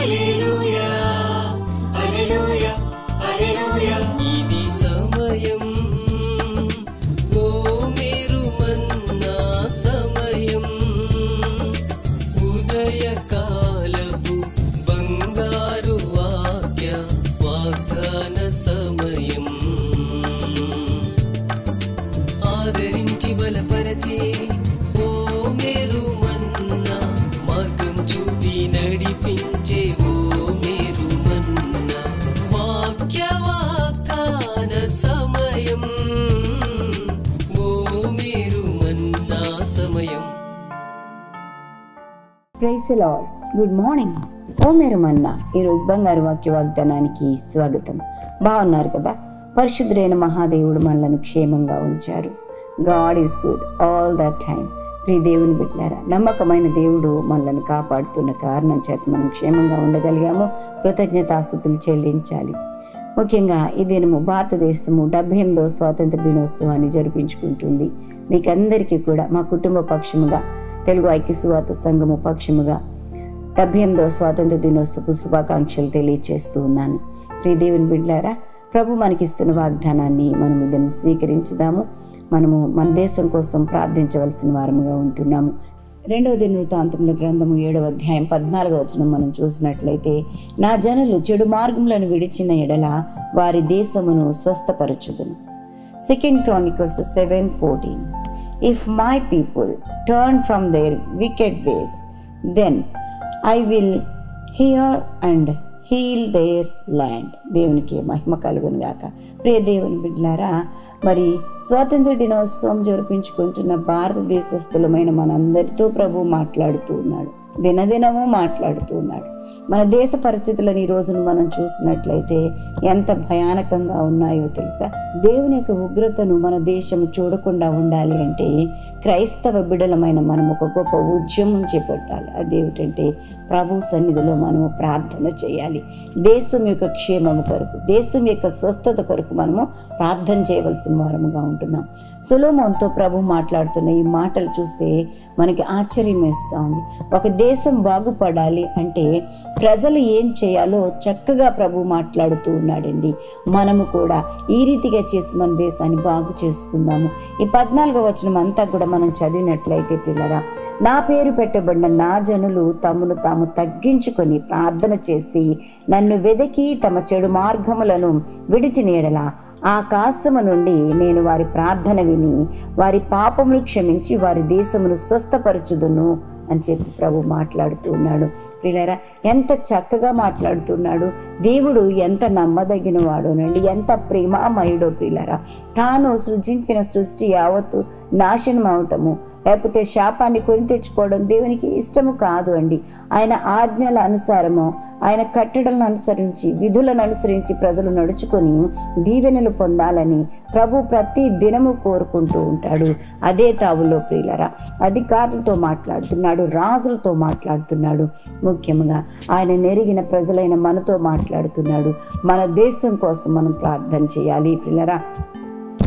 హల్లెలూయా హల్లెలూయా హల్లెలూయా. ఇది సమయం ఓ మేరు మన్నా సమయం, ఉదయకాలపు బంగారు వాగ్దాన సమయం. ఆదరించి బలపరచే ఓ మేరు మన్నా, మార్గం చూపి నడిపించే ఓ మేరు మన్నా. వాగ్దాన సమయం ఓ మేరు మన్నా సమయం. Praise the lord. Good morning. ఓ మేరు మన్నా ఈరోజు బంగారు వాక్య వాగ్దానానికి స్వాగతం. బాగున్నారు కదా? పరిశుద్ధుడైన మహాదేవుడు మనలను క్షేమంగా ఉంచారు. God is good all the time. ప్రియ దేవుని బిడ్డలారా, నమ్మకమైన దేవుడు మనల్ని కాపాడుతున్న కారణం చేత మనం క్షేమంగా ఉండగలిగాము. కృతజ్ఞతాస్తుతులు చెల్లించాలి. ముఖ్యంగా ఈ దినము భారతదేశము 78వ స్వాతంత్ర దినోత్సవాన్ని జరిపించుకుంటుంది. మీకందరికీ కూడా మా కుటుంబ పక్షముగా, తెలుగు ఐక్య సువార్త సంఘము పక్షముగా 78వ స్వాతంత్ర దినోత్సవ శుభాకాంక్షలు తెలియచేస్తూ ఉన్నాను. ప్రియ దేవుని బిడ్డలారా, ప్రభు మనకిస్తున్న వాగ్దానాన్ని మనం ఇదని స్వీకరించుదాము. మనము మన దేశం కోసం ప్రార్థించవలసిన వారముగా ఉంటున్నాము. 2వ దినవృత్తాంతముల గ్రంథము 7వ అధ్యాయం 14వ వచనం మనం చూసినట్లయితే, నా జనులు చెడు మార్గములను విడిచిన ఎడల వారి దేశమును స్వస్థపరచుదును. 2 Chronicles 7:14. If my people turn from their wicked ways, then I will hear and heal their land. దేవునికి మహిమ కలుగును గాక. ప్రియ దేవుని బిడ్డలారా, మరి స్వాతంత్ర దినోత్సవం జరిపించుకుంటున్న భారతదేశస్థులమైన మనందరితో ప్రభు మాట్లాడుతూ ఉన్నాడు. దినదినము మాట్లాడుతూ ఉన్నాడు. మన దేశ పరిస్థితులను ఈ రోజును మనం చూసినట్లయితే ఎంత భయానకంగా ఉన్నాయో తెలుసా? దేవుని యొక్క ఉగ్రతను మన దేశం చూడకుండా ఉండాలి అంటే క్రైస్తవ బిడ్డలమైన మనం ఒక గొప్ప ఉద్యమం చేపట్టాలి. అదేమిటంటే ప్రభు సన్నిధిలో మనము ప్రార్థన చేయాలి. దేశం యొక్క క్షేమము కొరకు, దేశం యొక్క స్వస్థత కొరకు మనము ప్రార్థన చేయవలసిన వారముగా ఉంటున్నాం. సొలొమోనుతో ప్రభు మాట్లాడుతున్న ఈ మాటలు చూస్తే మనకి ఆశ్చర్యం వేస్తూ ఉంది. ఒక దేశం బాగుపడాలి అంటే ప్రజలు ఏం చేయాలో చక్కగా ప్రభు మాట్లాడుతూ ఉన్నాడండి. మనము కూడా ఈ రీతిగా చేసి మన దేశాన్ని బాగు చేసుకుందాము. ఈ 14వ వచనం అంతా కూడా మనం చదివినట్లయితే, పిల్లరా, నా పేరు పెట్టబడిన నా జనులు తమను తాము తగ్గించుకొని ప్రార్థన చేసి నన్ను వెదకి తమ చెడు మార్గములను విడిచిన ఎడల ఆకాశము నుండి నేను వారి ప్రార్థన విని వారి పాపములు క్షమించి వారి దేశమును స్వస్థపరచుదును అని చెప్పి ప్రభు మాట్లాడుతూ ఉన్నాడు. ప్రియులారా, ఎంత చక్కగా మాట్లాడుతున్నాడు. దేవుడు ఎంత నమ్మదగిన వాడోనండి, ఎంత ప్రేమామయుడో. ప్రియులారా, తాను సృజించిన సృష్టి యావత్తు నాశనం అవటము లేకపోతే శాపాన్ని కొని తెచ్చుకోవడం దేవునికి ఇష్టము కాదు అండి. ఆయన ఆజ్ఞల అనుసారము, ఆయన కట్టడలను అనుసరించి, విధులను అనుసరించి ప్రజలు నడుచుకొని దీవెనలు పొందాలని ప్రభు ప్రతి దినము కోరుకుంటూ ఉంటాడు. అదే తావులో ప్రియులరా అధికారులతో మాట్లాడుతున్నాడు, రాజులతో మాట్లాడుతున్నాడు. ముఖ్యంగా ఆయన నెరిగిన ప్రజలైన మనతో మాట్లాడుతున్నాడు. మన దేశం కోసం మనం ప్రార్థన చేయాలి. ప్రియులరా,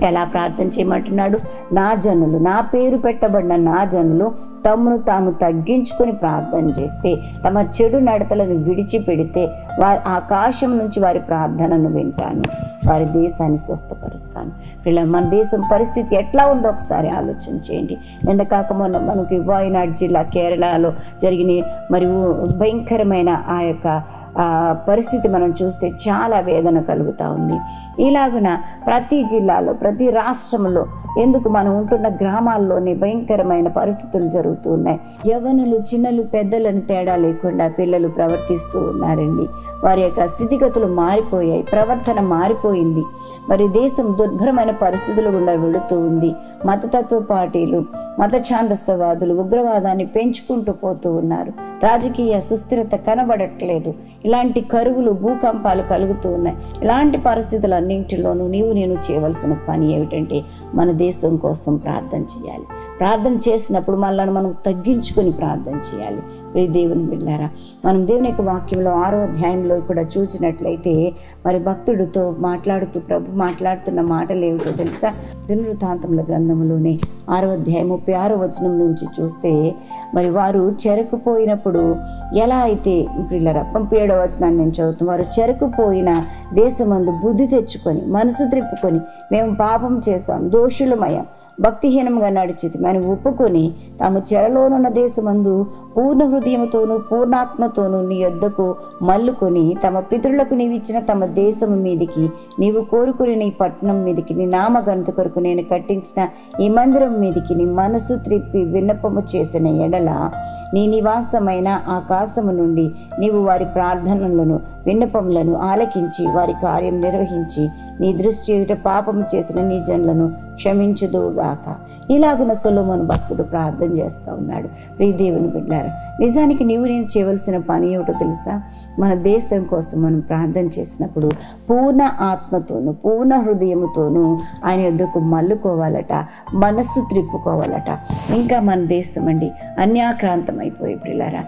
ఎలా ప్రార్థన చేయమంటున్నాడు? నా జనులు, నా పేరు పెట్టబడిన నా జనులు తమను తాము తగ్గించుకొని ప్రార్థన చేస్తే, తమ చెడు నడతలను విడిచిపెడితే వారి ఆకాశం నుంచి వారి ప్రార్థనను వింటాను, వారి దేశాన్ని స్వస్థపరుస్తాను. పిల్లలు, మన దేశం పరిస్థితి ఎట్లా ఉందో ఒకసారి ఆలోచన చేయండి. నిన్న కాక మొన్న మనకి వాయనాడ్ జిల్లా కేరళలో జరిగిన మరియు భయంకరమైన ఆ యొక్క పరిస్థితి మనం చూస్తే చాలా వేదన కలుగుతూ ఉంది. ఇలాగున ప్రతి జిల్లాలో, ప్రతి రాష్ట్రంలో, ఎందుకు మనం ఉంటున్న గ్రామాల్లోనే భయంకరమైన పరిస్థితులు జరుగుతూ ఉన్నాయి. యవ్వనులు, చిన్నలు, పెద్దలను తేడా లేకుండా పిల్లలు ప్రవర్తిస్తూ ఉన్నారండి. వారి యొక్క స్థితిగతులు మారిపోయాయి, ప్రవర్తన మారిపోయింది. మరి దేశం దుర్భరమైన పరిస్థితులు గుండా వెళుతూ ఉంది. మతతత్వ పార్టీలు, మత ఛాందసవాదులు ఉగ్రవాదాన్ని పెంచుకుంటూ పోతూ ఉన్నారు. రాజకీయ సుస్థిరత కనబడట్లేదు. ఇలాంటి కరువులు, భూకంపాలు కలుగుతూ ఉన్నాయి. ఇలాంటి పరిస్థితులన్నింటిలోనూ నేను చేయవలసిన పని ఏమిటంటే మన దేశం కోసం ప్రార్థన చేయాలి. ప్రార్థన చేసినప్పుడు మనల్ని మనం తగ్గించుకొని ప్రార్థన చేయాలి. దేవుని బిడ్డలారా, మనం దేవుని యొక్క వాక్యంలో 6వ అధ్యాయంలో వాక్యంలో కూడా చూసినట్లయితే మరి భక్తుడితో మాట్లాడుతూ ప్రభు మాట్లాడుతున్న మాటలు ఏమిటో తెలుసా? దినవృత్తాంతముల గ్రంథంలోనే 6వ అధ్యాయం 36వ వచనం నుంచి చూస్తే మరి వారు చెరకుపోయినప్పుడు ఎలా అయితే ప్రియులారా 37వ వచనాన్ని నేను చదువుతాను. వారు చెరకుపోయిన దేశమందు బుద్ధి తెచ్చుకొని మనసు త్రిప్పుకొని మేము పాపం చేశాం, దోషులమయ్యాం, భక్తిహీనంగా నడిచితి అని ఒప్పుకొని తాము చెరలోనున్న దేశమందు పూర్ణ హృదయముతోనూ పూర్ణాత్మతోనూ నీ యొద్దకు మల్లుకొని తమ పితరులకు నీవిచ్చిన తమ దేశము మీదికి నీవు కోరుకుని నీ పట్టణం మీదికి నీ నామఘనత కొరకు నేను కట్టించిన ఈ మందిరం మీదికి నీ మనసు త్రిప్పి విన్నపము చేసిన ఎడల నీ నివాసమైన ఆకాశము నుండి నీవు వారి ప్రార్థనలను విన్నపములను ఆలకించి వారి కార్యం నిర్వహించి నీ దృష్టి ఎదుట పాపము చేసిన నీ జనులను క్షమించుదుగాక. ఇలాగున సొలొమోను భక్తుడు ప్రార్థన చేస్తూ ఉన్నాడు. ప్రియ దేవుని బిడ్డలారా, నిజానికి నీవు నేను చేయవలసిన పని ఏమిటో తెలుసా? మన దేశం కోసం మనం ప్రార్థన చేసినప్పుడు పూర్ణ ఆత్మతోనూ పూర్ణ హృదయముతోనూ ఆయన యొద్దకు మల్లుకోవాలట, మనస్సు త్రిప్పుకోవాలట. ఇంకా మన దేశం అండి అన్యాక్రాంతం అయిపోయి ప్రియులారా,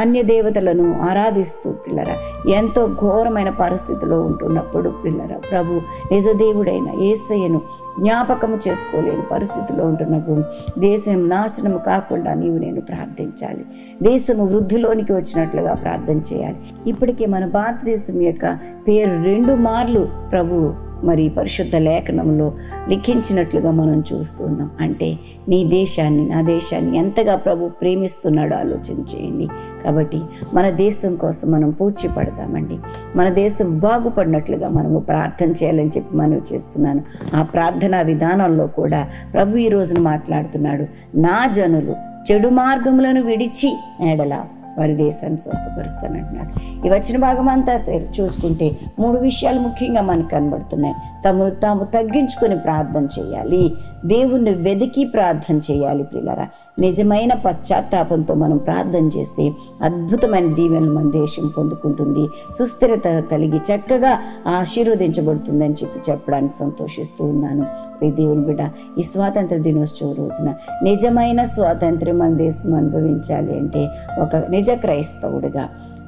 అన్య దేవతలను ఆరాధిస్తూ ప్రియులారా ఎంతో ఘోరమైన పరిస్థితిలో ఉంటున్నప్పుడు ప్రియులారా ప్రభు నిజదేవుడైన యేసయ్యను జ్ఞాపకము చేసుకోలేని పరిస్థితిలో ఉంటున్నప్పుడు దేశం నాశనము కాకుండా నీవు నేను ప్రార్థించాలి. దేశము వృద్ధిలోనికి వచ్చినట్లుగా ప్రార్థన చేయాలి. ఇప్పటికే మన భారతదేశం యొక్క పేరు 2 మార్లు ప్రభు మరి పరిశుద్ధ లేఖనంలో లిఖించినట్లుగా మనం చూస్తున్నాం. అంటే నీ దేశాన్ని నా దేశాన్ని ఎంతగా ప్రభు ప్రేమిస్తున్నాడో ఆలోచన చేయండి. కాబట్టి మన దేశం కోసం మనం పూడ్చి పడతామండి. మన దేశం బాగుపడినట్లుగా మనము ప్రార్థన చేయాలని చెప్పి మనవి చేస్తున్నాను. ఆ ప్రార్థనా విధానంలో కూడా ప్రభు ఈ రోజున మాట్లాడుతున్నాడు. నా జనులు చెడు మార్గములను విడిచి ఎడల వారి దేశాన్ని స్వస్థపరుస్తానంటున్నాడు. ఈ వచ్చిన భాగం అంతా చూసుకుంటే 3 విషయాలు ముఖ్యంగా మనకు కనబడుతున్నాయి. తమను తాము తగ్గించుకొని ప్రార్థన చేయాలి, దేవుణ్ణి వెతికి ప్రార్థన చేయాలి. ప్రియులారా, నిజమైన పశ్చాత్తాపంతో మనం ప్రార్థన చేస్తే అద్భుతమైన దీవెనలు మన దేశం పొందుకుంటుంది, సుస్థిరత కలిగి చక్కగా ఆశీర్వదించబడుతుందని చెప్పడానికి సంతోషిస్తూ ఉన్నాను. ప్రియ దేవుని బిడ్డ, ఈ స్వాతంత్ర దినోత్సవం రోజున నిజమైన స్వాతంత్ర్యం మన దేశం అనుభవించాలి అంటే ఒక నిజ క్రైస్తవుడిగా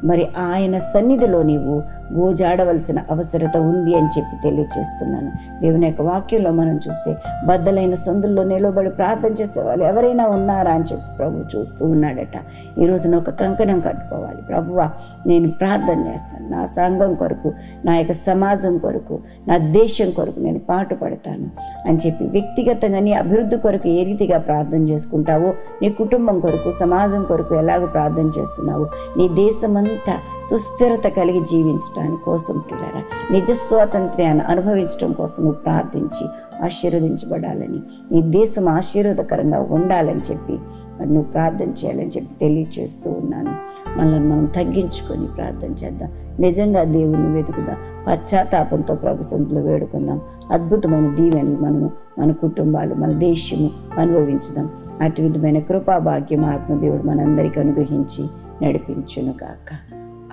మరి ఆయన సన్నిధిలో నీవు గోజాడవలసిన అవసరత ఉంది అని చెప్పి తెలియచేస్తున్నాను. దేవుని యొక్క వాక్యంలో మనం చూస్తే బద్దలైన సందుల్లో నిలబడి ప్రార్థన చేసేవాళ్ళు ఎవరైనా ఉన్నారా అని చెప్పి ప్రభు చూస్తూ ఉన్నాడట. ఈ రోజున ఒక కంకణం కట్టుకోవాలి. ప్రభువా, నేను ప్రార్థన చేస్తాను, నా సంఘం కొరకు, నా యొక్క సమాజం కొరకు, నా దేశం కొరకు నేను పాటు పడతాను అని చెప్పి వ్యక్తిగతంగా నీ అభివృద్ధి కొరకు ఏ రీతిగా ప్రార్థన చేసుకుంటావో, నీ కుటుంబం కొరకు, సమాజం కొరకు ఎలాగో ప్రార్థన చేస్తున్నావో, నీ దేశమంతా సుస్థిరత కలిగి జీవించడానికి కోసం ప్రియులారా నిజ స్వాతంత్ర్యాన్ని అనుభవించడం కోసం నువ్వు ప్రార్థించి ఆశీర్వదించబడాలని, నీ దేశం ఆశీర్వాదకరంగా ఉండాలని చెప్పి మరి నువ్వు ప్రార్థన చేయాలని చెప్పి తెలియచేస్తూ ఉన్నాను. మనల్ని మనం తగ్గించుకొని ప్రార్థన చేద్దాం. నిజంగా దేవుని వెతుకుదాం. పశ్చాత్తాపంతో ప్రభు సన్నిధిలో వేడుకుందాం. అద్భుతమైన దీవెనలు మనము, మన కుటుంబాలు, మన దేశము అనుభవించుదాం. అటు విధమైన కృపాభాగ్యం ఆత్మదేవుడు మనందరికీ అనుగ్రహించి నడిపించును గాక.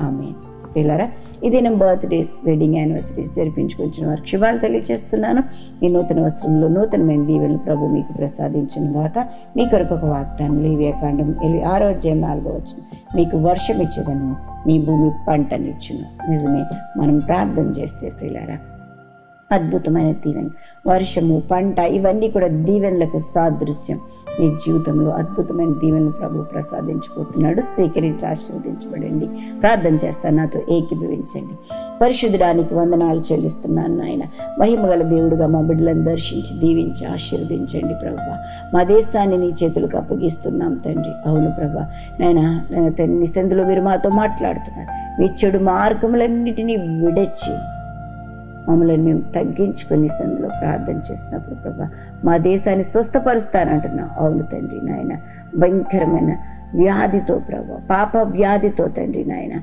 ఆమేన్. పిల్లరా, ఇది నేను బర్త్డేస్, వెడ్డింగ్ యానివర్సరీస్ జరిపించుకొచ్చిన వారికి శుభాలు తెలియజేస్తున్నాను. ఈ నూతన వస్త్రంలో నూతనమైన దీవెనలు ప్రభు మీకు ప్రసాదించును గాక. మీ కొరకు ఒక వాగ్దానం, లేవియాకాండం 26వ అధ్యాయం 4వ వచనం, మీకు వర్షం ఇచ్చేదను, మీ భూమి పంటనిచ్చును. నిజమే, మనం ప్రార్థన చేస్తే ప్రియులారా అద్భుతమైన దీవెన, వర్షము, పంట ఇవన్నీ కూడా దీవెనలకు సాదృశ్యం. నీ జీవితంలో అద్భుతమైన దీవెనలు ప్రభు ప్రసాదించబోతున్నాడు. స్వీకరించి ఆశీర్వదించబడండి. ప్రార్థన చేస్తాను, నాతో ఏకీభవించండి. పరిశుద్ధడానికి వందనాలు చెల్లిస్తున్నాను నాయన. మహిమగల దేవుడుగా మా బిడ్డలను దర్శించి దీవించి ఆశీర్వదించండి ప్రభువా. మా దేశాన్ని నీ చేతులకు అప్పగిస్తున్నాం తండ్రి. అవును ప్రభా, నాయన నీ సందులో మీరు మాతో మాట్లాడుతున్నారు. మీ చెడు మార్గములన్నిటినీ విడచి మమ్మల్ని మేము తగ్గించుకొని సందులో ప్రార్థన చేసినప్పుడు ప్రభా మా దేశాన్ని స్వస్థపరుస్తానంటున్నాం. అవును తండ్రి నాయన, భయంకరమైన వ్యాధితో ప్రభా, పాప వ్యాధితో తండ్రి నాయన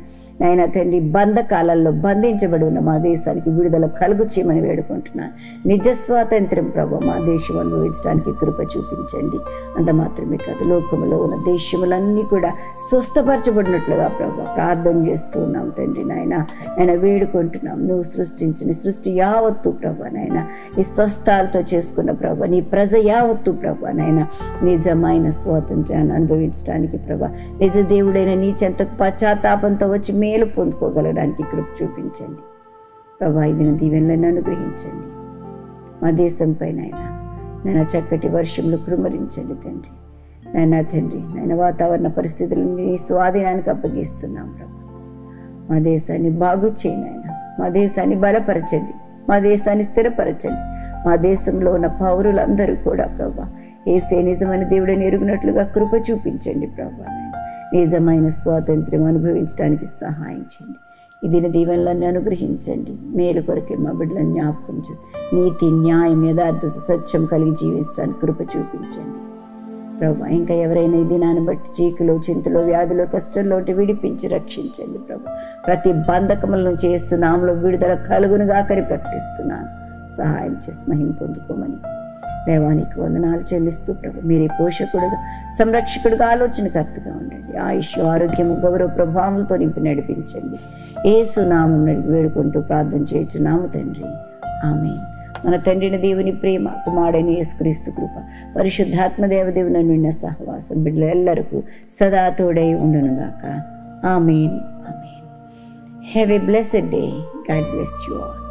తండ్రి బంధకాలలో బంధించబడి ఉన్న మా దేశానికి విడుదల కలుగు చేయమని వేడుకుంటున్నాను. నిజ స్వాతంత్ర్యం ప్రభా మా దేశం అనుభవించడానికి కృప చూపించండి. అంత మాత్రమే కాదు, లోకములో ఉన్న దేశములన్నీ కూడా స్వస్థపరచబడినట్లుగా ప్రభా ప్రార్థన చేస్తూ ఉన్నాం తండ్రి నాయన వేడుకుంటున్నాం. నువ్వు సృష్టించిన సృష్టి యావత్తు ప్రభా నాయన ఈ స్వస్థాలతో చేసుకున్న ప్రభా నీ ప్రజ యావత్తు ప్రభా నాయన నిజమైన స్వాతంత్ర్యాన్ని అనుభవించడానికి పొందుకోగలడానికి ప్రభా, నిజ దేవుడైన నీ చెంతకు పశ్చాత్తాపంతో వచ్చి మేలు పొందుకోగలడానికి కృప చూపించండి ప్రభా. ఇది దీవెనలను అనుగ్రహించండి. మా దేశంపై నాయన చక్కటి వర్షంలో కృమరించండి తండ్రి. నాయనా తండ్రి, నాయన వాతావరణ పరిస్థితులను నీ స్వాధీనానికి అప్పగిస్తున్నాం ప్రభా. మా దేశాన్ని బాగు చేయి నాయన, మా దేశాన్ని బలపరచండి, మా దేశాన్ని స్థిరపరచండి. మా దేశంలో ఉన్న పౌరులందరూ కూడా ప్రభా యేసే నిజమైన దేవుడిని ఎరుగునట్లుగా కృప చూపించండి ప్రభా. నిజమైన స్వాతంత్ర్యం అనుభవించడానికి సహాయం చేయండి. ఇది దీవెనలన్నీ అనుగ్రహించండి. మేలు కొరకే మా బిడ్డలను జ్ఞాపకం చేయండి. నీతి, న్యాయం, యథార్థత, సత్యం కలిగి జీవించడానికి కృప చూపించండి ప్రభా. ఇంకా ఎవరైనా ఈ దినాన్ని బట్టి చీకులో, చింతలో, వ్యాధిలో, కష్టంలో విడిపించి రక్షించండి ప్రభా. ప్రతి బంధకముల నుంచి యేసునామములో విడుదల కలుగునుగాకని ప్రకటిస్తున్నాను. సహాయం చేసి మహిమ పొందుకోమని దేవానికి వందనాలు చెల్లిస్తూ ప్రభు, మీరే పోషకుడుగా, సంరక్షకుడుగా, ఆలోచనకర్తగా ఉండండి. ఆయుష్, ఆరోగ్యము, గౌరవ ప్రభావంతో నింపి నడిపించండి. యేసు నామం నడిపి వేడుకుంటూ ప్రార్థన చేయుచున్నాము తండ్రి, ఆమేన్. మన తండ్రిని దేవుని ప్రేమ, కుమారుడైన యేసుక్రీస్తు కృప, పరిశుద్ధాత్మ దేవదేవుని నిన్న సహవాసం బిడ్డలెల్లరికూ సదా తోడై ఉండునుగాక. ఆమేన్, ఆమేన్. Have a blessed day. God bless you all.